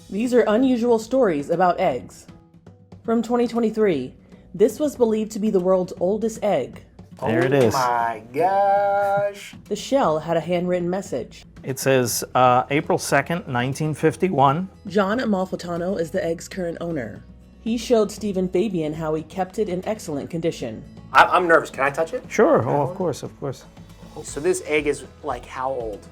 These are unusual stories about eggs. From 2023, this was believed to be the world's oldest egg. There it is. Oh my gosh. The shell had a handwritten message. It says April 2nd, 1951. John Amalfitano is the egg's current owner. He showed Stephen Fabian how he kept it in excellent condition. I'm nervous. Can I touch it? Sure, oh, of course. So this egg is like how old?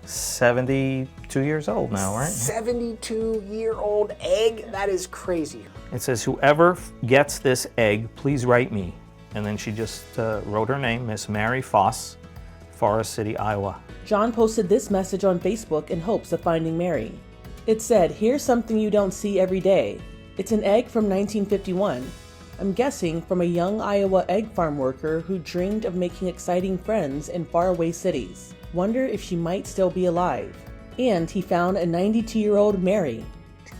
72 years old now, right? 72-year-old egg? That is crazy. It says, whoever gets this egg, please write me. And then she just wrote her name, Miss Mary Foss, Forest City, Iowa. John posted this message on Facebook in hopes of finding Mary. It said, here's something you don't see every day. It's an egg from 1951. I'm guessing from a young Iowa egg farm worker who dreamed of making exciting friends in faraway cities. Wonder if she might still be alive. And he found a 92-year-old Mary.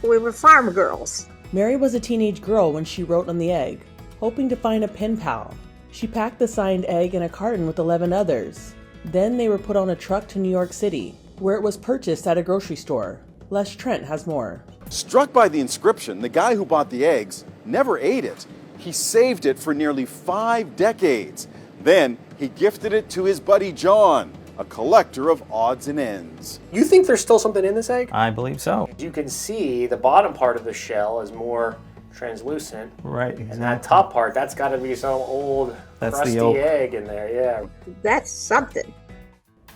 We were farm girls. Mary was a teenage girl when she wrote on the egg, hoping to find a pen pal. She packed the signed egg in a carton with 11 others. Then they were put on a truck to New York City, where it was purchased at a grocery store. Les Trent has more. Struck by the inscription, the guy who bought the eggs never ate it. He saved it for nearly 5 decades. Then he gifted it to his buddy John, a collector of odds and ends. You think there's still something in this egg? I believe so. You can see the bottom part of the shell is more translucent. Right, exactly. And that top part, that's got to be some old crusty egg in there, yeah. That's something.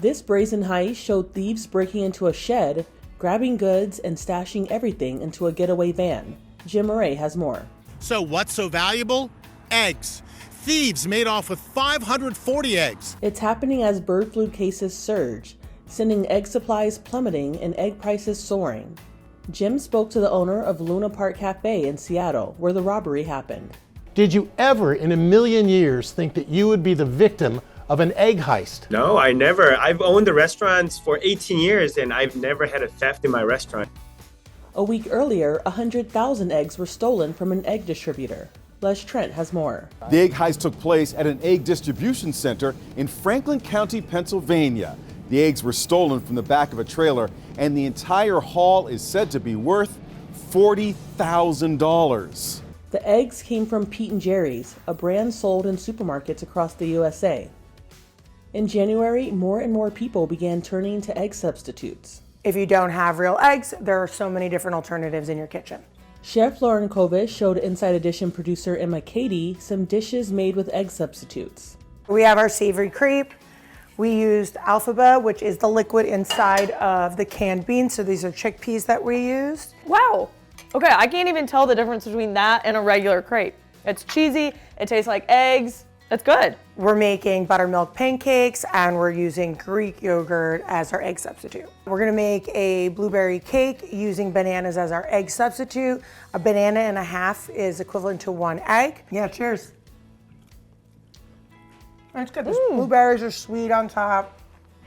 This brazen heist showed thieves breaking into a shed, grabbing goods, and stashing everything into a getaway van. Jim Murray has more. So what's so valuable? Eggs. Thieves made off with 540 eggs. It's happening as bird flu cases surge, sending egg supplies plummeting and egg prices soaring. Jim spoke to the owner of Luna Park Cafe in Seattle, where the robbery happened. Did you ever in a million years think that you would be the victim of an egg heist? No, I never. I've owned the restaurants for 18 years and I've never had a theft in my restaurant. A week earlier, 100,000 eggs were stolen from an egg distributor. Les Trent has more. The egg heist took place at an egg distribution center in Franklin County, Pennsylvania. The eggs were stolen from the back of a trailer, and the entire haul is said to be worth $40,000. The eggs came from Pete and Jerry's, a brand sold in supermarkets across the USA. In January, more and more people began turning to egg substitutes. If you don't have real eggs, there are so many different alternatives in your kitchen. Chef Lauren Kovish showed Inside Edition producer Emma Cady some dishes made with egg substitutes. We have our savory crepe. We used alfalfa, which is the liquid inside of the canned beans. So these are chickpeas that we used. Wow. Okay, I can't even tell the difference between that and a regular crepe. It's cheesy, it tastes like eggs. It's good. We're making buttermilk pancakes and we're using Greek yogurt as our egg substitute. We're gonna make a blueberry cake using bananas as our egg substitute. A banana and a half is equivalent to 1 egg. Yeah, cheers. That's good. The blueberries are sweet on top.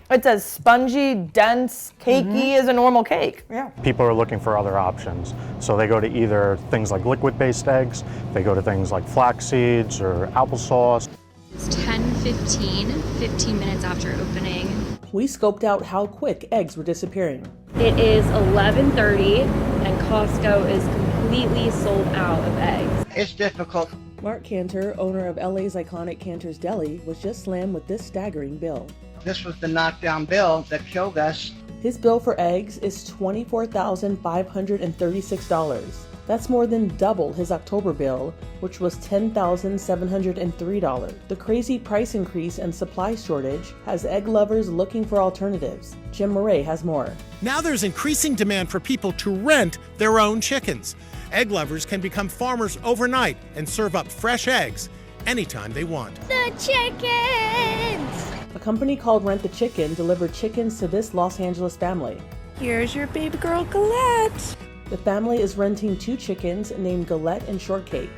It's as spongy, dense, cakey as a normal cake. Yeah. People are looking for other options. So they go to either things like liquid-based eggs, they go to things like flax seeds or applesauce. It's 10:15, 15 minutes after opening. We scoped out how quick eggs were disappearing. It is 11:30 and Costco is completely sold out of eggs. It's difficult. Mark Cantor, owner of LA's iconic Cantor's Deli, was just slammed with this staggering bill. This was the knockdown bill that killed us. His bill for eggs is $24,536. That's more than double his October bill, which was $10,703. The crazy price increase and supply shortage has egg lovers looking for alternatives. Jim Murray has more. Now there's increasing demand for people to rent their own chickens. Egg lovers can become farmers overnight and serve up fresh eggs anytime they want. The chickens! A company called Rent the Chicken delivered chickens to this Los Angeles family. Here's your baby girl, Galette. The family is renting 2 chickens named Galette and Shortcake.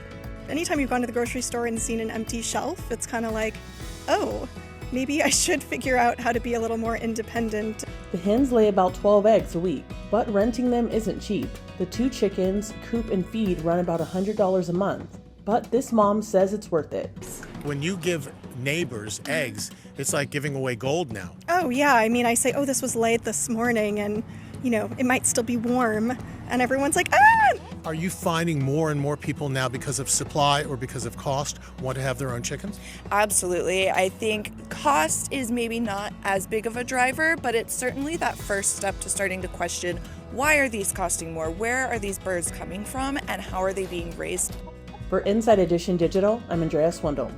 Anytime you've gone to the grocery store and seen an empty shelf, it's kind of like, oh, maybe I should figure out how to be a little more independent. The hens lay about 12 eggs a week, but renting them isn't cheap. The 2 chickens, coop and feed run about $100 a month, but this mom says it's worth it. When you give neighbors eggs, it's like giving away gold now. Oh yeah, I mean, I say, oh, this was laid this morning, and you know, it might still be warm, and everyone's like, ah! Are you finding more and more people now, because of supply or because of cost, want to have their own chickens? Absolutely. I think cost is maybe not as big of a driver, but it's certainly that first step to starting to question, why are these costing more? Where are these birds coming from, and how are they being raised? For Inside Edition Digital, I'm Andrea Swindall.